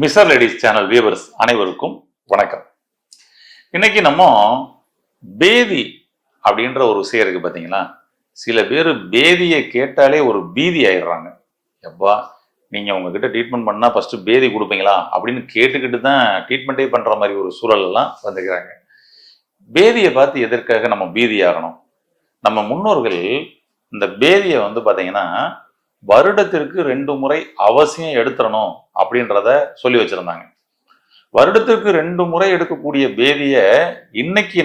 Mister ladies channel viewers அனைவருக்கும் வணக்கம். இன்னைக்கு நம்ம பேதி அப்படின்ற ஒரு விஷயம் இருக்கு பார்த்தீங்களா. சில பேர் பேதியை கேட்டாலே ஒரு பீதி ஆயிடுறாங்க. எப்பா நீங்கள் உங்ககிட்ட ட்ரீட்மெண்ட் பண்ணால் ஃபஸ்ட்டு பேதி கொடுப்பீங்களா அப்படின்னு கேட்டுக்கிட்டு தான் ட்ரீட்மெண்ட்டே பண்ணுற மாதிரி ஒரு சூழலெல்லாம் வந்துக்கிறாங்க. பேதியை பார்த்து எதற்காக நம்ம பீதி ஆகணும்? நம்ம முன்னோர்கள் இந்த பேதியை பார்த்தீங்கன்னா வருடத்திற்கு 2 முறை அவசியம் எடுத்துடணும் அப்படின்றத சொல்லி வச்சிருந்தாங்க. வருடத்திற்கு 2 முறை எடுக்கக்கூடிய பேதிய இன்னைக்கு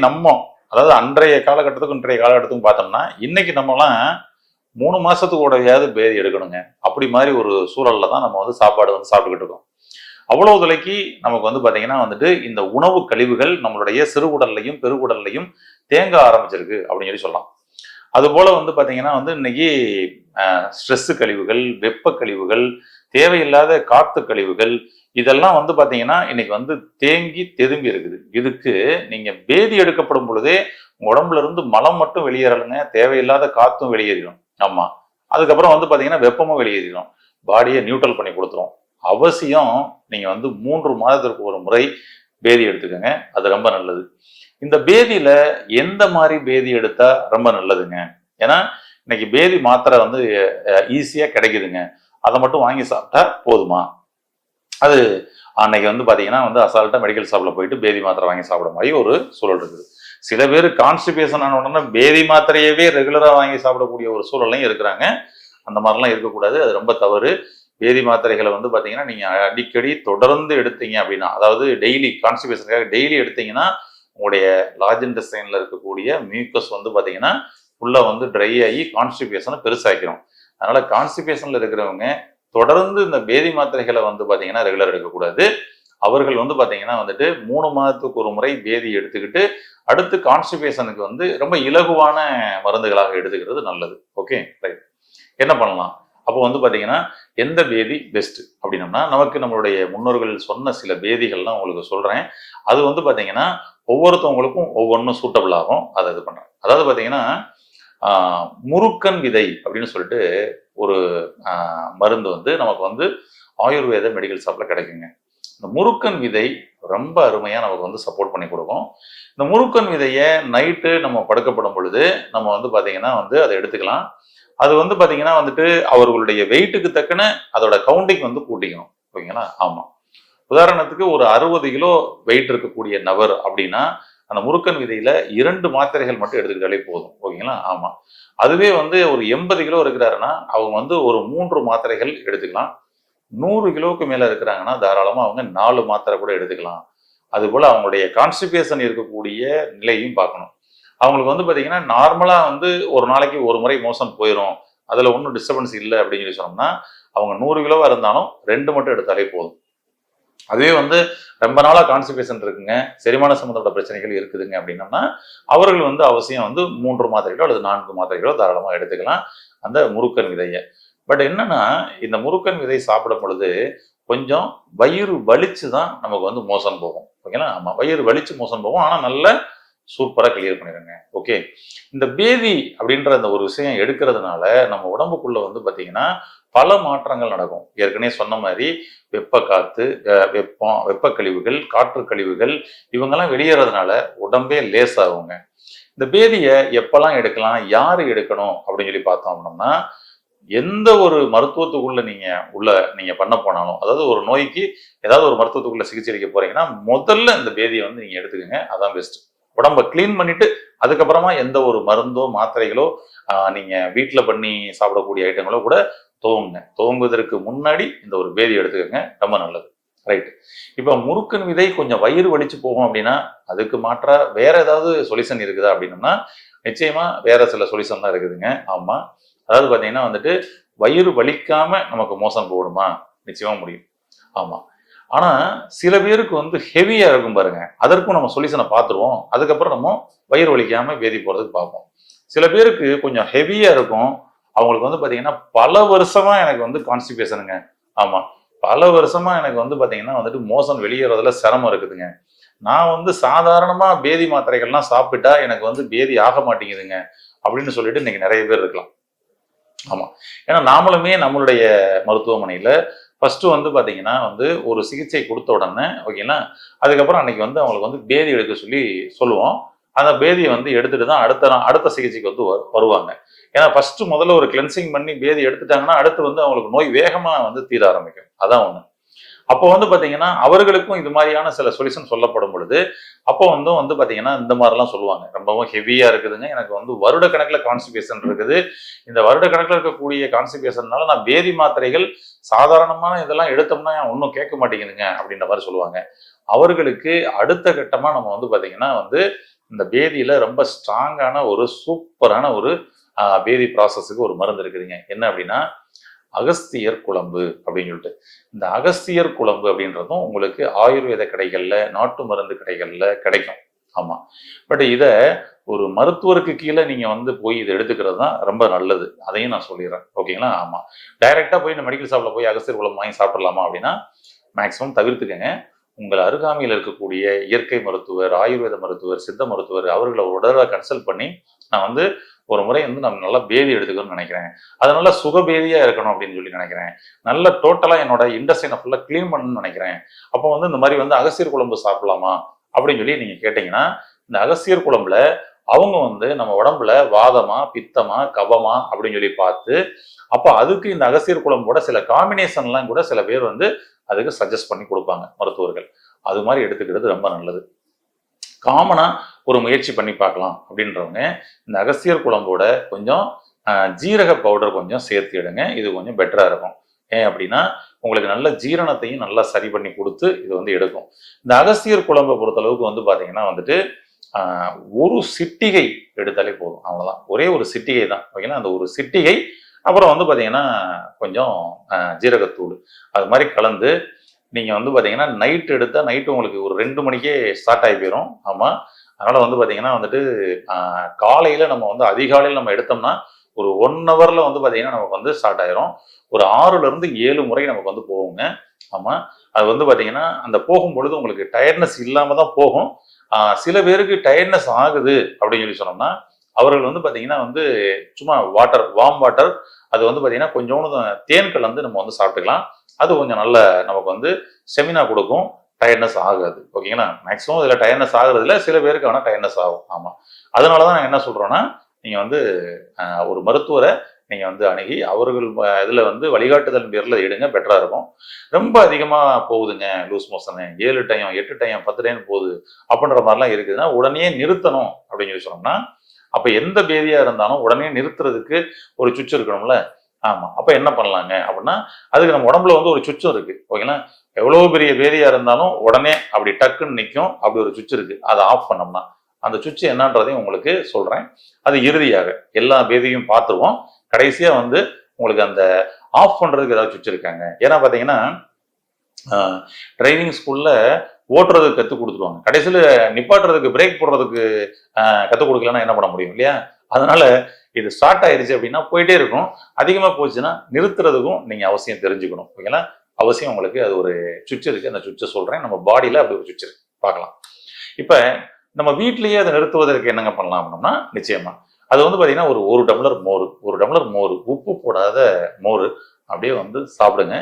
அதாவது அன்றைய காலகட்டத்துக்கும் இன்றைய காலகட்டத்துக்கும் பார்த்தோம்னா இன்னைக்கு நம்மலாம் 3 மாசத்துக்கூடயாவது பேதி எடுக்கணுங்க. அப்படி மாதிரி ஒரு சூழல்ல தான் நம்ம சாப்பாடு சாப்பிட்டுக்கிட்டு இருக்கோம். அவ்வளவு தொலைக்கு நமக்கு பாத்தீங்கன்னா இந்த உணவு கழிவுகள் நம்மளுடைய சிறுகுடல்லையும் பெருகுடல்லையும் தேங்க ஆரம்பிச்சிருக்கு அப்படின்னு சொல்லி சொல்லலாம். அது போல பாத்தீங்கன்னா இன்னைக்கு ஸ்ட்ரெஸ் கழிவுகள், வெப்ப கழிவுகள், தேவையில்லாத காத்து கழிவுகள் இதெல்லாம் பாத்தீங்கன்னா இன்னைக்கு தேங்கி தெதும்பி இருக்குது. இதுக்கு நீங்க பேதி எடுக்கப்படும் பொழுதே உடம்புல இருந்து மலம் மட்டும் வெளியேறலுங்க, தேவையில்லாத காத்தும் வெளியேறிடும். ஆமா, அதுக்கப்புறம் பாத்தீங்கன்னா வெப்பமும் வெளியேறிடும், பாடியை நியூட்ரல் பண்ணி கொடுத்துரும். அவசியம் நீங்க 3 மாதத்திற்கு ஒரு முறை பேதி எடுத்துக்கோங்க, அது ரொம்ப நல்லது. இந்த பேதியில எந்த மாதிரி பேதி எடுத்தா ரொம்ப நல்லதுங்க? ஏன்னா இன்னைக்கு பேதி மாத்திரை ஈஸியா கிடைக்குதுங்க, அதை மட்டும் வாங்கி சாப்பிட்டா போதுமா? அது அன்னைக்கு பாத்தீங்கன்னா அசால்ட்டா மெடிக்கல் ஷாப்ல போயிட்டு பேதி மாத்திரை வாங்கி சாப்பிட மாதிரி ஒரு சூழல் இருக்குது. சில பேர் கான்ஸ்டிபேஷன் ஆன உடனே பேதி மாத்திரையவே ரெகுலரா வாங்கி சாப்பிடக்கூடிய ஒரு சூழலையும் இருக்கிறாங்க. அந்த மாதிரிலாம் இருக்கக்கூடாது, அது ரொம்ப தவறு. பேதி மாத்திரைகளை பாத்தீங்கன்னா நீங்க அடிக்கடி தொடர்ந்து எடுத்தீங்க அப்படின்னா, அதாவது டெய்லி கான்ஸ்டிபேஷனுக்காக டெய்லி எடுத்தீங்கன்னா உங்களுடைய லார்ஜ் இன்டெஸ்டைன்ல இருக்கக்கூடிய மியூக்கஸ் பாத்தீங்கன்னா ஃபுல்லா ட்ரை ஆகி கான்ஸ்டிபேஷனை பெருசாக்கிறோம். அதனால கான்ஸ்டிபேஷன்ல இருக்கிறவங்க தொடர்ந்து இந்த பேதி மாத்திரைகளை பாத்தீங்கன்னா ரெகுலர் எடுக்கக்கூடாது. அவர்கள் பாத்தீங்கன்னா 3 மாதத்துக்கு ஒரு முறை பேதி எடுத்துக்கிட்டு அடுத்து கான்ஸ்டிபேஷனுக்கு ரொம்ப இலகுவான மருந்துகளாக எடுத்துக்கிறது நல்லது. Okay, right. என்ன பண்ணலாம் அப்போ பாத்தீங்கன்னா எந்த பேதி பெஸ்ட் அப்படின்னம்னா, நமக்கு நம்மளுடைய முன்னோர்கள் சொன்ன சில பேதிகள்லாம் உங்களுக்கு சொல்றேன். அது பாத்தீங்கன்னா ஒவ்வொருத்தவங்களுக்கும் ஒவ்வொன்றும் சூட்டபிள் ஆகும். அதை இது பண்றேன். அதாவது பாத்தீங்கன்னா முருக்கன் விதை அப்படின்னு சொல்லிட்டு ஒரு மருந்து நமக்கு ஆயுர்வேத மெடிக்கல் ஷாப்ல கிடைக்குங்க. இந்த முருக்கன் விதை ரொம்ப அருமையா நமக்கு சப்போர்ட் பண்ணி கொடுக்கும். இந்த முருக்கன் விதையை நைட்டு நம்ம படுக்கப்படும் பொழுது நம்ம பாத்தீங்கன்னா அதை எடுத்துக்கலாம். அது பாத்தீங்கன்னா அவர்களுடைய வெயிட்டுக்கு தக்கன அதோட கவுண்டிங் கூட்டிக்கணும். ஓகேங்களா? ஆமா, உதாரணத்துக்கு ஒரு 60 கிலோ வெயிட் இருக்கக்கூடிய நபர் அப்படின்னா அந்த முருக்கன் விதையில 2 மாத்திரைகள் மட்டும் எடுத்துக்கிட்டாலே போதும். ஓகேங்களா? ஆமா, அதுவே ஒரு 80 கிலோ இருக்கிறாருன்னா அவங்க ஒரு 3 மாத்திரைகள் எடுத்துக்கலாம். 100 கிலோவுக்கு மேல இருக்கிறாங்கன்னா தாராளமா அவங்க 4 மாத்திரை கூட எடுத்துக்கலாம். அது போல அவங்களுடைய கான்ஸ்டிபேஷன் இருக்கக்கூடிய நிலையும் பார்க்கணும். அவங்களுக்கு பாத்தீங்கன்னா நார்மலா ஒரு நாளைக்கு ஒரு முறை மோஷன் போயிடும், அதுல ஒன்றும் டிஸ்டர்பன்ஸ் இல்லை அப்படின்னு சொல்லி சொன்னோம்னா அவங்க 100 கிலோவா இருந்தாலும் 2 மட்டும் எடுத்தாலே போதும். அதுவே ரொம்ப நாளா கான்ஸ்டிபேஷன் இருக்குங்க, செரிமான சம்பந்தப்பட்ட பிரச்சனைகள் இருக்குதுங்க அப்படின்னம்னா அவர்கள் அவசியம் 3 மாத்திரைகளோ அல்லது 4 மாத்திரைகளோ தாராளமா எடுத்துக்கலாம் அந்த முருக்கன் விதையை. பட் என்னன்னா இந்த முருக்கன் விதை சாப்பிடும் பொழுது கொஞ்சம் வயிறு வலிச்சு தான் நமக்கு மோசன் போகும். ஓகேங்களா? ஆமா, வயிறு வலிச்சு மோசன் போகும். ஆனா நல்ல சூப்பரா கிளியர் பண்ணிடுங்க. ஓகே, இந்த பேதி அப்படின்ற அந்த ஒரு விஷயம் எடுக்கிறதுனால நம்ம உடம்புக்குள்ள பாத்தீங்கன்னா பல மாற்றங்கள் நடக்கும். ஏற்கனவே சொன்ன மாதிரி வெப்ப காத்து, வெப்ப கழிவுகள், காற்று கழிவுகள் இவங்கெல்லாம் வெளியேறதுனால உடம்பே லேசாகுங்க. இந்த பேதியை எப்பெல்லாம் எடுக்கலாம், யாரு எடுக்கணும் அப்படின்னு சொல்லி பார்த்தோம் அப்படின்னா, எந்த ஒரு மருத்துவத்துக்குள்ள நீங்க பண்ண போனாலும், அதாவது ஒரு நோய்க்கு ஏதாவது ஒரு மருத்துவத்துக்குள்ள சிகிச்சை அளிக்க போறீங்கன்னா முதல்ல இந்த பேதியை நீங்க எடுத்துக்கோங்க. அதான் பெஸ்ட். உடம்ப கிளீன் பண்ணிட்டு அதுக்கப்புறமா எந்த ஒரு மருந்தோ மாத்திரைகளோ நீங்க வீட்டுல பண்ணி சாப்பிடக்கூடிய ஐட்டங்களோ கூட துவங்குவதற்கு முன்னாடி இந்த ஒரு பேதி எடுத்துக்கோங்க, ரொம்ப நல்லது. ரைட். இப்ப முருக்கன் விதை கொஞ்சம் வயிறு வலிச்சு போகும் அப்படின்னா அதுக்கு மாற்றா வேற ஏதாவது சொல்யூஷன் இருக்குதா அப்படின்னா நிச்சயமா வேற சில சொல்யூஷன் தான் இருக்குதுங்க. ஆமா, அதாவது பாத்தீங்கன்னா வயிறு வலிக்காம நமக்கு மோசம் போடுமா? நிச்சயமா முடியும். ஆமா, ஆனா சில பேருக்கு ஹெவியா இருக்கும் பாருங்க, அதற்கும் நம்ம சொல்யூஷனை பார்த்துருவோம். அதுக்கப்புறம் நம்ம வயிறு வலிக்காம பேதி போறதுக்கு பார்ப்போம். சில பேருக்கு கொஞ்சம் ஹெவியா இருக்கும், அவங்களுக்கு பாத்தீங்கன்னா பல வருஷமா எனக்கு கான்ஸ்டிபேஷனுங்க. ஆமா, பல வருஷமா எனக்கு பாத்தீங்கன்னா மோசன் வெளியேறதுல சிரமம் இருக்குதுங்க. நான் சாதாரணமா பேதி மாத்திரைகள்லாம் சாப்பிட்டா எனக்கு பேதி ஆக மாட்டேங்குதுங்க அப்படின்னு சொல்லிட்டு இன்னைக்கு நிறைய பேர் இருக்கலாம். ஆமா, ஏன்னா நாமளுமே நம்மளுடைய மருத்துவமனையில ஃபர்ஸ்ட் வந்து பார்த்தீங்கன்னா வந்து ஒரு சிகிச்சை கொடுத்த உடனே ஓகேங்களா, அதுக்கப்புறம் அன்னைக்கு வந்து அவங்களுக்கு வந்து பேதி எடுக்க சொல்லி சொல்லுவோம். அந்த பேதியை வந்து எடுத்துட்டு தான் அடுத்த சிகிச்சைக்கு வந்து வருவாங்க. ஏன்னா ஃபர்ஸ்ட் முதல்ல ஒரு கிளென்சிங் பண்ணி பேதி எடுத்துட்டாங்கன்னா அடுத்து வந்து அவங்களுக்கு நோய் வேகமா வந்து தீர ஆரம்பிக்கும். அதான் ஒண்ணு. அப்போ வந்து பாத்தீங்கன்னா அவர்களுக்கும் இது மாதிரியான சில சொல்யூஷன் சொல்லப்படும் பொழுது அப்போ வந்து பாத்தீங்கன்னா இந்த மாதிரிலாம் சொல்லுவாங்க. ரொம்பவும் ஹெவியா இருக்குதுங்க, எனக்கு வந்து வருட கணக்குல கான்ஸ்டிபேஷன் இருக்குது, இந்த வருட கணக்குல இருக்கக்கூடிய கான்ஸ்டிபேஷன்னால நான் பேதி மாத்திரைகள் சாதாரணமான இதெல்லாம் எடுத்தோம்னா ஒன்றும் கேட்க மாட்டேங்குதுங்க அப்படின்ற மாதிரி சொல்லுவாங்க. அவர்களுக்கு அடுத்த கட்டமா நம்ம வந்து பாத்தீங்கன்னா வந்து இந்த பேதியில ரொம்ப ஸ்ட்ராங்கான ஒரு சூப்பரான ஒரு பேதி ப்ராசஸுக்கு ஒரு மருந்து இருக்குதுங்க. என்ன அப்படின்னா அகஸ்தியர் குழம்பு அப்படின்னு சொல்லிட்டு. இந்த அகஸ்தியர் குழம்பு அப்படின்றதும் உங்களுக்கு ஆயுர்வேத கடைகள்ல, நாட்டு மருந்து கடைகள்ல கிடைக்கும். ஆமா. பட் இத ஒரு மருத்துவருக்கு கீழே நீங்க வந்து போய் இதை எடுத்துக்கிறது தான் ரொம்ப நல்லது. அதையும் நான் சொல்லிடுறேன். ஓகேங்களா? ஆமா. டைரக்டா போய் இந்த மெடிக்கல் ஷாப்ல போய் அகஸ்தியர் குழம்பு வாங்கி சாப்பிடலாமா அப்படின்னா மேக்சிமம் தவிர்த்துக்கங்க. உங்கள் அருகாமையில் இருக்கக்கூடிய இயற்கை மருத்துவர், ஆயுர்வேத மருத்துவர், சித்த மருத்துவர் அவர்களை ஒரு தடவை கன்சல்ட் பண்ணி நான் வந்து ஒரு முறை வந்து நம்ம நல்லா பேதி எடுத்துக்கணும்னு நினைக்கிறேன், அது நல்லா சுகபேதியா இருக்கணும் அப்படின்னு சொல்லி நினைக்கிறேன், நல்ல டோட்டலா என்னோட இண்டஸ்ட்ரியை ஃபுல்லா கிளீன் பண்ணணும்னு நினைக்கிறேன், அப்போ வந்து இந்த மாதிரி வந்து அகஸ்தியர் குழம்பு சாப்பிடலாமா அப்படின்னு சொல்லி நீங்க கேட்டீங்கன்னா இந்த அகஸ்தியர் குழம்புல அவங்க வந்து நம்ம உடம்புல வாதமா, பித்தமா, கபமா அப்படின்னு சொல்லி பார்த்து அப்போ அதுக்கு இந்த அகஸ்தியர் குழம்போட சில காம்பினேஷன்லாம் கூட சில பேர் வந்து அதுக்கு சஜஸ்ட் பண்ணி கொடுப்பாங்க மருத்துவர்கள். அது மாதிரி எடுத்துக்கிறது ரொம்ப நல்லது. காமனா ஒரு முயற்சி பண்ணி பார்க்கலாம் அப்படின்றவங்க இந்த அகஸ்தியர் குழம்போட கொஞ்சம் ஜீரக பவுடர் கொஞ்சம் சேர்த்து எடுங்க. இது கொஞ்சம் பெட்டரா இருக்கும். ஏன் அப்படின்னா உங்களுக்கு நல்ல ஜீரணத்தையும் நல்லா சரி பண்ணி கொடுத்து இது வந்து எடுக்கும். இந்த அகஸ்தியர் குழம்பை பொறுத்த அளவுக்கு வந்து பாத்தீங்கன்னா வந்துட்டு ஒரு சிட்டிகை எடுத்தாலே போதும். அவ்வளவுதான், ஒரே ஒரு சிட்டிகை தான். ஓகேங்களா? அந்த ஒரு சிட்டிகை அப்புறம் வந்து பாத்தீங்கன்னா கொஞ்சம் ஜீரகத்தூள் அது மாதிரி கலந்து நீங்க வந்து பாத்தீங்கன்னா நைட் எடுத்தா நைட்டு உங்களுக்கு ஒரு 2 மணிக்கே ஸ்டார்ட் ஆகி போயிடும். ஆமா. அதனால வந்து பாத்தீங்கன்னா வந்துட்டு காலையில நம்ம வந்து அதிகாலையில் நம்ம எடுத்தோம்னா ஒரு 1 ஹவர்ல வந்து பாத்தீங்கன்னா நமக்கு வந்து ஸ்டார்ட் ஆயிரும். ஒரு 6ல இருந்து 7 முறை நமக்கு வந்து போகுங்க. ஆமா. அது வந்து பாத்தீங்கன்னா அந்த போகும் பொழுது உங்களுக்கு டயர்ட்னஸ் இல்லாம தான் போகும். சில பேருக்கு டயர்ட்னஸ் ஆகுது அப்படின்னு சொல்லி சொன்னோம்னா அவர்கள் வந்து பாத்தீங்கன்னா வந்து சும்மா வாட்டர், வார்ம் வாட்டர், அது வந்து பாத்தீங்கன்னா கொஞ்சோண்டு தேன் கலந்து நம்ம வந்து சாப்பிட்டுக்கலாம். அது கொஞ்சம் நல்ல நமக்கு வந்து செமினா கொடுக்கும், டயர்ட்னஸ் ஆகாது. ஓகேங்களா? மேக்ஸிமம் இதில் டயர்ட்னஸ் ஆகுறதுல சில பேருக்கு ஆனால் டயர்ட்னஸ் ஆகும். ஆமாம். அதனாலதான் நான் என்ன சொல்றேன்னா நீங்க வந்து ஒரு மருத்துவரை நீங்க வந்து அணுகி அவர்கள் இதுல வந்து வழிகாட்டுதல் பேர்ல எடுங்க, பெட்டரா இருக்கும். ரொம்ப அதிகமா போகுதுங்க loose motion, 7 time 8 time 10 time போகுது அப்படின்ற மாதிரிலாம் இருக்குதுன்னா உடனே நிறுத்தணும் அப்படின்னு சொல்லி சொன்னோம்னா அப்ப எந்த பேதியா இருந்தாலும் உடனே நிறுத்துறதுக்கு ஒரு சுவிட்ச் இருக்கணும்ல. ஆமா. அப்ப என்ன பண்ணலாங்க அப்படின்னா அதுக்கு நம்ம உடம்புல வந்து ஒரு சுவிட்சும் இருக்கு. ஓகேங்களா? எவ்வளவு பெரிய பேதியா இருந்தாலும் உடனே அப்படி டக்குன்னு நிற்கும். அப்படி ஒரு சுவிட்ச் இருக்கு. அதை ஆஃப் பண்ணோம்னா அந்த சுவிட்ச் என்னன்றதையும் உங்களுக்கு சொல்றேன். அது இறுதியாக எல்லா பேதியும் பார்த்துருவோம். கடைசியா வந்து உங்களுக்கு அந்த ஆஃப் பண்றதுக்கு ஏதாவது சுவிட்ச் இருக்காங்க. ஏன்னா பாத்தீங்கன்னா டிரைவிங் ஸ்கூல்ல ஓட்டுறதுக்கு கற்றுக் கொடுத்துருவாங்க, கடைசியில் நிப்பாட்டுறதுக்கு பிரேக் போடுறதுக்கு கற்றுக் கொடுக்கலன்னா என்ன பண்ண முடியும் இல்லையா? அதனால இது ஸ்டார்ட் ஆயிருச்சு அப்படின்னா போயிட்டே இருக்கும். அதிகமாக போச்சுன்னா நிறுத்துறதுக்கும் நீங்கள் அவசியம் தெரிஞ்சுக்கணும். ஓகேங்களா? அவசியம் உங்களுக்கு அது ஒரு சுவிட்ச் இருக்கு. அந்த சுவிட்சை சொல்றேன். நம்ம பாடியில் அப்படி ஒரு சுவிட்ச் இருக்கு, பார்க்கலாம். இப்போ நம்ம வீட்லயே அதை நிறுத்துவதற்கு என்னங்க பண்ணலாம் அப்படின்னா நிச்சயமா அது வந்து பார்த்தீங்கன்னா ஒரு டம்ளர் மோர், ஒரு டம்ளர் மோர், உப்பு போடாத மோர் அப்படியே வந்து சாப்பிடுங்க.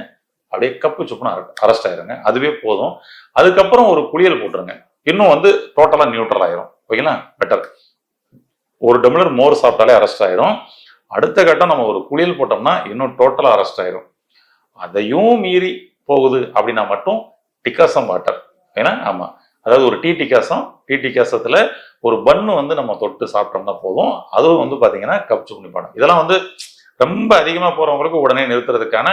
அப்படியே கப்பு சுப்புன்னு அரெஸ்ட் ஆயிருங்க. அதுவே போதும். அதுக்கப்புறம் ஒரு குளியல் போட்டுருங்க. இன்னும் வந்து டோட்டலா நியூட்ரல் ஆயிரும். ஓகேங்களா? பெட்டர். ஒரு டம்ளர் மோர் சாப்பிட்டாலே அரெஸ்ட் ஆயிரும். அடுத்த கட்டம் நம்ம ஒரு குளியல் போட்டோம்னா இன்னும் டோட்டலா அரெஸ்ட் ஆயிரும். அதையும் மீறி போகுது அப்படின்னா மட்டும் டிகாசம் வாட்டர். ஏன்னா ஆமா, அதாவது ஒரு டீ டிகாசத்துல ஒரு பன்னு வந்து நம்ம தொட்டு சாப்பிட்டோம்னா போதும். அதுவும் வந்து பாத்தீங்கன்னா கப் சுப்புனி பாடம். இதெல்லாம் வந்து ரொம்ப அதிகமா போறவங்களுக்கு உடனே நிறுத்துறதுக்கான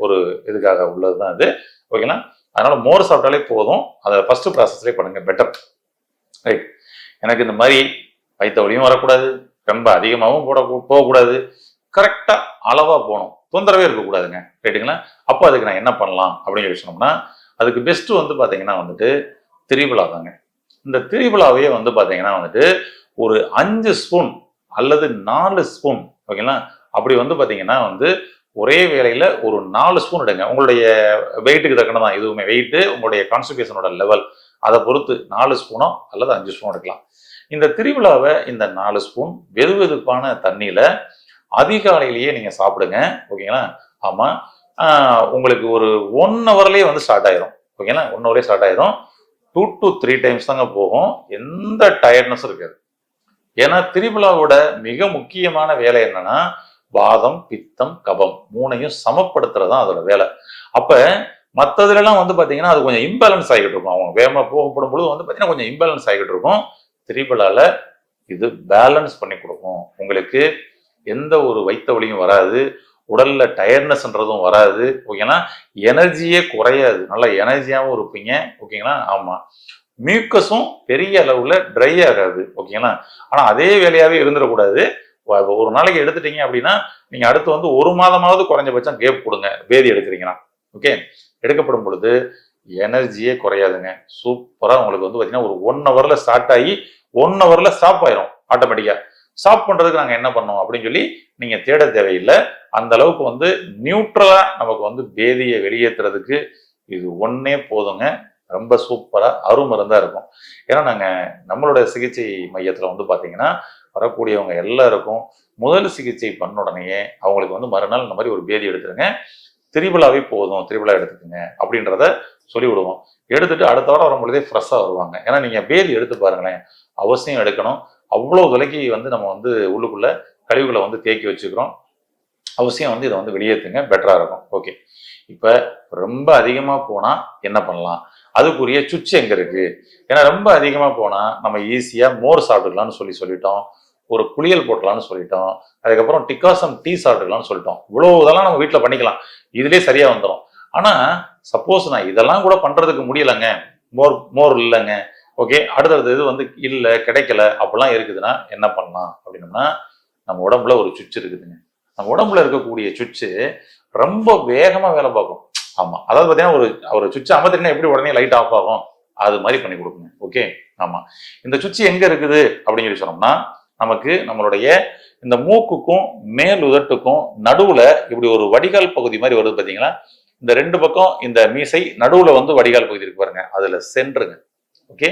ஒரு இதுக்காக உள்ளதுதான் இது. ஓகேங்களா? அதனால மோர் சாப்பிட்டாலே போதும். அதை ஃபர்ஸ்ட் ப்ராசஸ்லேயே பண்ணுங்க, பெட்டர். ரைட். எனக்கு இந்த மாதிரி வயிற்று வலியும் வரக்கூடாது, ரொம்ப அதிகமாகவும் போகக்கூடாது, கரெக்டா அளவா போகணும், தொந்தரவே இருக்கக்கூடாதுங்க. ரைட்டுங்களா? அப்போ அதுக்கு நான் என்ன பண்ணலாம் அப்படின்னு சொல்லி சொன்னோம்னா அதுக்கு பெஸ்ட் வந்து பாத்தீங்கன்னா வந்துட்டு திரிபலா தாங்க. இந்த திரிபலாவே வந்து பாத்தீங்கன்னா வந்துட்டு ஒரு 5 ஸ்பூன் அல்லது 4 ஸ்பூன், ஓகேங்களா, அப்படி வந்து பாத்தீங்கன்னா வந்து ஒரே வேளையில ஒரு 4 ஸ்பூன் எடுங்க. உங்களுடைய வெயிட்டுக்கு தக்கனதான் இதுவுமே. வெயிட்டு உங்களுடைய கான்ஸ்டிபேஷனோட லெவல் அதை பொறுத்து 4 ஸ்பூனோ அல்லது 5 ஸ்பூன் எடுக்கலாம். இந்த திரிபலாவை இந்த 4 ஸ்பூன் வெது வெதுப்பான தண்ணியில அதிகாலையிலேயே நீங்க சாப்பிடுங்க. ஓகேங்களா? ஆமா. உங்களுக்கு ஒரு 1 ஹவர்லேயே வந்து ஸ்டார்ட் ஆயிரும். ஓகேங்களா, 1 ஹவர்லேயே ஸ்டார்ட் ஆயிரும். 2 to 3 டைம்ஸ் தாங்க போகும். எந்த டயர்ட்னஸும் இருக்காது. ஏன்னா திரிபுலாவோட மிக முக்கியமான வேலை என்னன்னா வாதம், பித்தம், கபம் 3ஐயும் சமப்படுத்துறது தான் அதோட வேலை. அப்ப மற்றதுலாம் வந்து பாத்தீங்கன்னா அது கொஞ்சம் இம்பேலன்ஸ் ஆகிட்டு இருக்கும். அவங்க வேகமா போகப்படும் பொழுது வந்து பாத்தீங்கன்னா கொஞ்சம் இம்பேலன்ஸ் ஆகிட்டு இருக்கும். திரிபுலால இது பேலன்ஸ் பண்ணி கொடுக்கும். உங்களுக்கு எந்த ஒரு வைத்த வலியும் வராது, உடல்ல டயர்ட்னஸ்ன்றதும் வராது. ஓகேங்களா, எனர்ஜியே குறையாது, நல்லா எனர்ஜியாவும் இருப்பீங்க. ஓகேங்களா, ஆமா, மியூக்கஸும் பெரிய அளவுல ட்ரை ஆகாது. ஓகேங்களா, ஆனா அதே வேலையாவே இருந்துடக்கூடாது. ஒரு நாளைக்கு எடுத்துட்டீங்க அப்படின்னா நீங்க அடுத்து வந்து 1 மாதமாவது குறைஞ்சபட்சம் கேப் கொடுங்க பேதி எடுக்கிறீங்கன்னா. ஓகே, எடுக்கப்படும் பொழுது எனர்ஜியே குறையாதுங்க. சூப்பரா உங்களுக்கு வந்து பாத்தீங்கன்னா ஒரு 1 ஹவர்ல ஸ்டார்ட் ஆகி 1 ஹவர்ல ஸ்டாப் ஆயிரும் ஆட்டோமேட்டிக்கா. ஸ்டாப் பண்றதுக்கு நாங்க என்ன பண்ணோம் அப்படின்னு சொல்லி நீங்க தேட தேவையில்லை. அந்த அளவுக்கு வந்து நியூட்ரலா நமக்கு வந்து பேதியை வெளியேற்றுறதுக்கு இது ஒன்னே போதுங்க. ரொம்ப சூப்பரா அருமருந்தா இருக்கும். ஏன்னா நாங்க நம்மளோட சிகிச்சை மையத்துல வந்து பாத்தீங்கன்னா வரக்கூடியவங்க எல்லாருக்கும் முதல் சிகிச்சை பண்ண உடனேயே அவங்களுக்கு வந்து மறுநாள் இந்த மாதிரி ஒரு பேதி எடுத்துருங்க, திரிபுலாவே போதும், திரிபுலா எடுத்துக்கோங்க அப்படின்றத சொல்லி விடுவோம். எடுத்துட்டு அடுத்த வாரம் வரும் பொழுதே ஃப்ரெஷ்ஷாக வருவாங்க. ஏன்னா நீங்க பேதி எடுத்து பாருங்களேன், அவசியம் எடுக்கணும். அவ்வளோ விலைக்கு வந்து நம்ம வந்து உள்ளுக்குள்ள கழிவுகளை வந்து தேக்கி வச்சுக்கிறோம். அவசியம் வந்து இதை வந்து வெளியேற்றுங்க, பெட்டரா இருக்கும். ஓகே, இப்ப ரொம்ப அதிகமா போனா என்ன பண்ணலாம், அதுக்குரிய சுவிட்ச் எங்க இருக்கு? ஏன்னா ரொம்ப அதிகமா போனா நம்ம ஈஸியா மோர் சாப்பிட்டுக்கலாம்னு சொல்லிட்டோம், ஒரு குளியல் போட்டலாம்னு சொல்லிட்டோம், அதுக்கப்புறம் டிகாசம் டீ சாப்பிட்டுக்கலாம்னு சொல்லிட்டோம். இவ்வளவு இதெல்லாம் நம்ம வீட்டுல பண்ணிக்கலாம், இதுலயே சரியா வந்துடும். ஆனா சப்போஸ் நான் இதெல்லாம் கூட பண்றதுக்கு முடியலைங்க, மோர் இல்லைங்க, ஓகே, அடுத்தது இது வந்து இல்லை கிடைக்கல அப்படிலாம் இருக்குதுன்னா என்ன பண்ணலாம் அப்படின்னோம்னா, நம்ம உடம்புல ஒரு சுவிட்ச் இருக்குதுங்க. நம்ம உடம்புல இருக்கக்கூடிய சுவிட்சு ரொம்ப வேகமா வேலை பார்க்கும். ஆமா, அதாவது பாத்தீங்கன்னா ஒரு சுவிட்ச் அமர்த்தினா எப்படி உடனே லைட் ஆஃப் ஆகும், அது மாதிரி பண்ணி கொடுக்குங்க. ஓகே, ஆமா, இந்த சுவிட்ச் எங்க இருக்குது அப்படின்னு சொல்லி சொன்னோம்னா, நமக்கு நம்மளுடைய இந்த மூக்குக்கும் மேல் உதட்டுக்கும் நடுவுல இப்படி ஒரு வடிகால் பகுதி மாதிரி வருது பாத்தீங்களா, இந்த 2 பக்கம் இந்த மீசை நடுவுல வந்து வடிகால் பகுதி இருக்கு பாருங்க, அதுல சென்றுங்க. ஓகே,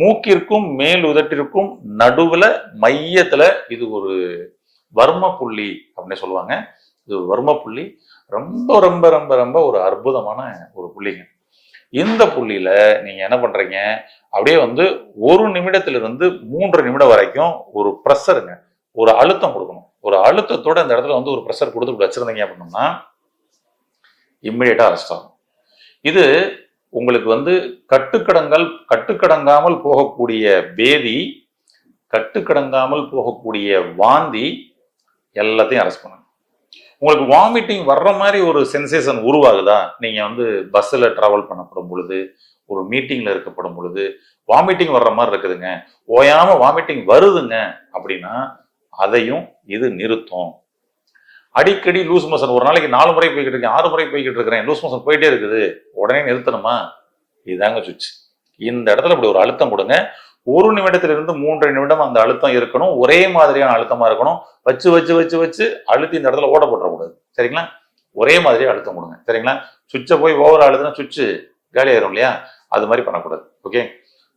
மூக்கிற்கும் மேல் உதட்டிற்கும் நடுவுல மையத்துல இது ஒரு வர்ம புள்ளி அப்படின்னு சொல்லுவாங்க. இது வர்ம புள்ளி ரொம்ப ரொம்ப ரொம்ப ரொம்ப ஒரு அற்புதமான ஒரு புள்ளிங்க. இந்த புள்ளியில நீங்க என்ன பண்றீங்க, அப்படியே வந்து 1 நிமிடத்திலிருந்து 3 நிமிடம் வரைக்கும் ஒரு ப்ரெஷருங்க, ஒரு அழுத்தம் கொடுக்கணும். ஒரு அழுத்தத்தோட இந்த இடத்துல வந்து ஒரு ப்ரெஷர் கொடுத்து வச்சிருந்தீங்க அப்படின்னா இம்மிடியேட்டா அரெஸ்ட் ஆகும். இது உங்களுக்கு வந்து கட்டுக்கடங்காமல் போகக்கூடிய பேதி, கட்டுக்கடங்காமல் போகக்கூடிய வாந்தி எல்லாத்தையும் அரெஸ்ட் பண்ணுங்க. உங்களுக்கு வாமிட்டிங் வர்ற மாதிரி ஒரு சென்சேஷன் உருவாகுதா, நீங்க வந்து பஸ்ஸில் டிராவல் பண்ணப்படும் பொழுது, ஒரு மீட்டிங்ல இருக்கப்படும் பொழுது வாமிட்டிங் வர்ற மாதிரி இருக்குதுங்க, ஓயாம வாமிட்டிங் வருதுங்க அப்படின்னா அதையும் இது நிறுத்தும். அடிக்கடி லூஸ் மோஷன், ஒரு நாளைக்கு 4 முறை போய்கிட்டு இருக்கேன், 6 முறை போய்கிட்டு இருக்கிறேன், லூஸ் மோஷன் போயிட்டே இருக்குது, உடனே நிறுத்தணுமா, இதுதாங்க சுவிட்ச். இந்த இடத்துல இப்படி ஒரு அழுத்தம் கொடுங்க. 1 நிமிடத்திலிருந்து 3 நிமிடம் அந்த அழுத்தம் இருக்கணும், ஒரே மாதிரியான அழுத்தமா இருக்கணும். வச்சு வச்சு வச்சு வச்சு அழுத்தி இந்த இடத்துல ஓட போட்டுறக்கூடாது, சரிங்களா? ஒரே மாதிரி அழுத்தம் கொடுங்க, சரிங்களா? சுவிட்சை போய் ஓவர் அழுதுனா சுவிட்சு காலி ஆயிரும் இல்லையா, அது மாதிரி பண்ணக்கூடாது. ஓகே,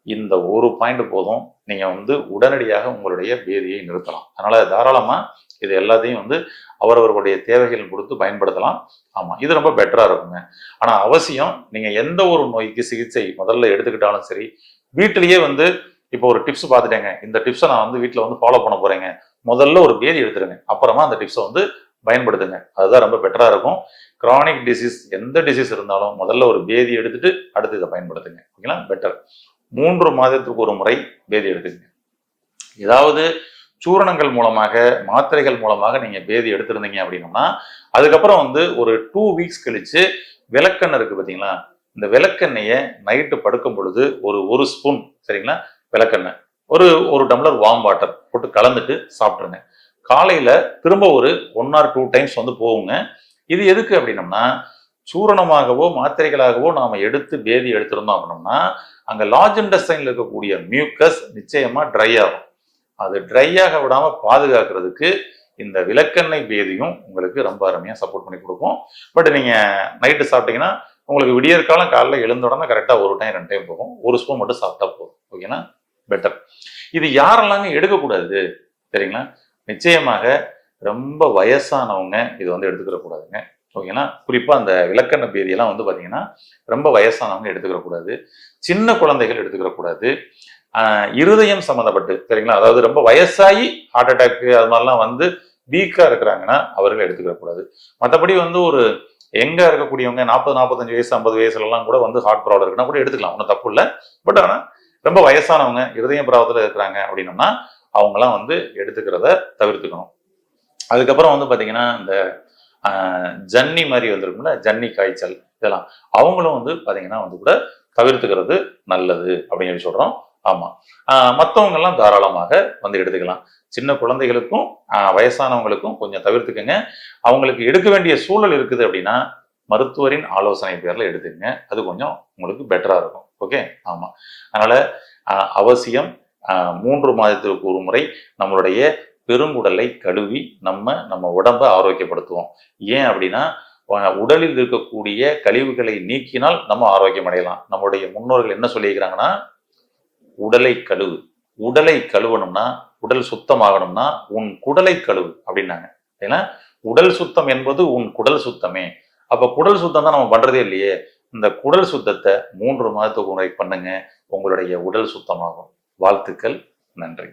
இந்த ஒரு பாயிண்ட் போதும், நீங்க வந்து உடனடியாக உங்களுடைய பேதியை நிறுத்தலாம். அதனால தாராளமா இது எல்லாத்தையும் வந்து அவரவர்களுடைய தேவைகள் கொடுத்து பயன்படுத்தலாம். ஆமா, இது ரொம்ப பெட்டரா இருக்குங்க. ஆனா அவசியம் நீங்க எந்த ஒரு நோய்க்கு சிகிச்சை முதல்ல எடுத்துக்கிட்டாலும் சரி, வீட்டிலேயே வந்து இப்போ ஒரு டிப்ஸ் பார்த்துட்டேங்க, இந்த டிப்ஸை நான் வந்து வீட்டில் வந்து ஃபாலோ பண்ண போறேங்க, முதல்ல ஒரு பேதி எடுத்துருங்க, அப்புறமா அந்த டிப்ஸை வந்து பயன்படுத்துங்க. அதுதான் ரொம்ப பெட்டரா இருக்கும். கிரானிக் டிசீஸ் எந்த டிசீஸ் இருந்தாலும் முதல்ல ஒரு பேதி எடுத்துட்டு அடுத்து இதை பயன்படுத்துங்க. ஓகேங்களா, பெட்டர். 3 மாதத்துக்கு ஒரு முறை பேதி எடுத்துக்கங்க. ஏதாவது சூரணங்கள் மூலமாக, மாத்திரைகள் மூலமாக நீங்க பேதி எடுத்திருந்தீங்க அப்படின்னா, அதுக்கப்புறம் வந்து ஒரு 2 வீக்ஸ் கழிச்சு விளக்கெண்ணெய் இருக்கு பாத்தீங்களா, இந்த விளக்கெண்ணெயை நைட்டு படுக்கும் பொழுது ஒரு ஸ்பூன், சரிங்களா, விளக்கெண்ணெய் ஒரு டம்ளர் வார்ம் வாட்டர் போட்டு கலந்துட்டு சாப்பிட்டுருங்க. காலையில திரும்ப ஒரு 1 or 2 டைம்ஸ் வந்து போகுங்க. இது எதுக்கு அப்படின்னம்னா, சூரணமாகவோ மாத்திரைகளாகவோ நாம எடுத்து பேதி எடுத்திருந்தோம் அப்படின்னா அங்க லார்ஜ் இன்டெஸ்டைன்ல இருக்கக்கூடிய மியூக்கஸ் நிச்சயமா ட்ரை ஆகும். அது ட்ரை ஆக விடாம பாதுகாக்கிறதுக்கு இந்த விளக்கெண்ணெய் பேதியும் உங்களுக்கு ரொம்ப அருமையா சப்போர்ட் பண்ணி கொடுக்கும். பட் நீங்க நைட்டு சாப்பிட்டீங்கன்னா உங்களுக்கு விடியற்காலம் காலைல எழுந்த உடனே கரெக்டா 1 டைம் 2 டைம் போகும். 1 ஸ்பூன் மட்டும் சாப்பிட்டா போதும். ஓகேனா, பெட்டர். இது யாரெல்லாங்க எடுக்கக்கூடாது சரிங்களா? நிச்சயமாக ரொம்ப வயசானவங்க இது வந்து எடுத்துக்கிற கூடாதுங்க. ஓகேங்களா. குறிப்பாக அந்த விளக்கெண்ணெய் பேதியெல்லாம் வந்து பார்த்தீங்கன்னா ரொம்ப வயசானவங்க எடுத்துக்கிற கூடாது, சின்ன குழந்தைகள் எடுத்துக்கிற கூடாது, இருதயம் சம்மந்தப்பட்டு சரிங்களா, அதாவது ரொம்ப வயசாகி ஹார்ட் அட்டாக்கு அது மாதிரிலாம் வந்து வீக்காக இருக்கிறாங்கன்னா அவர்கள் எடுத்துக்கிற கூடாது. மற்றபடி வந்து ஒரு எங்கே இருக்கக்கூடியவங்க 40-45 வயசு 50 வயசுலலாம் கூட வந்து ஹார்ட் ப்ராப்ளம் இருக்குன்னா கூட எடுத்துக்கலாம், ஒன்றும் தப்பு இல்லை. பட் ஆனால் ரொம்ப வயசானவங்க இருதய ப்ராப்ளத்தில் இருக்கிறாங்க அப்படின்னோம்னா அவங்களாம் வந்து எடுத்துக்கிறத தவிர்த்துக்கணும். அதுக்கப்புறம் வந்து பார்த்தீங்கன்னா இந்த ஜன்னி மாதிரி வந்துருக்கும்ல, ஜன்னி காய்ச்சல் இதெல்லாம் அவங்களும் வந்து பார்த்தீங்கன்னா வந்து கூட தவிர்த்துக்கிறது நல்லது அப்படின்னு சொல்லி சொல்கிறோம். ஆமாம், மற்றவங்கெல்லாம் தாராளமாக வந்து எடுத்துக்கலாம். சின்ன குழந்தைகளுக்கும் வயசானவங்களுக்கும் கொஞ்சம் தவிர்த்துக்குங்க. அவங்களுக்கு எடுக்க வேண்டிய சூழல் இருக்குது அப்படின்னா மருத்துவரின் ஆலோசனை பேரில் எடுத்துக்கங்க, அது கொஞ்சம் உங்களுக்கு பெட்டராக இருக்கும். ஓகே, ஆமாம். அதனால் அவசியம் 3 மாதத்திற்கு ஒரு முறை நம்மளுடைய பெருங்குடலை கழுவி நம்ம உடம்பை ஆரோக்கியப்படுத்துவோம். ஏன் அப்படின்னா உடலில் இருக்கக்கூடிய கழிவுகளை நீக்கினால் நம்ம ஆரோக்கியம் அடையலாம். நம்முடைய முன்னோர்கள் என்ன சொல்லியிருக்கிறாங்கன்னா, உடலை கழுவு, உடலை கழுவணும்னா, உடல் சுத்தமாகணும்னா உன் குடலை கழுவு அப்படின்னாங்க. ஏன்னா உடல் சுத்தம் என்பது உன் குடல் சுத்தமே. அப்ப குடல் சுத்தம் தான் நம்ம பண்றதே இல்லையே. இந்த குடல் சுத்தத்தை 3 மாதத்துக்கு முறை பண்ணுங்க, உங்களுடைய உடல் சுத்தமாகும். வாழ்த்துக்கள், நன்றி.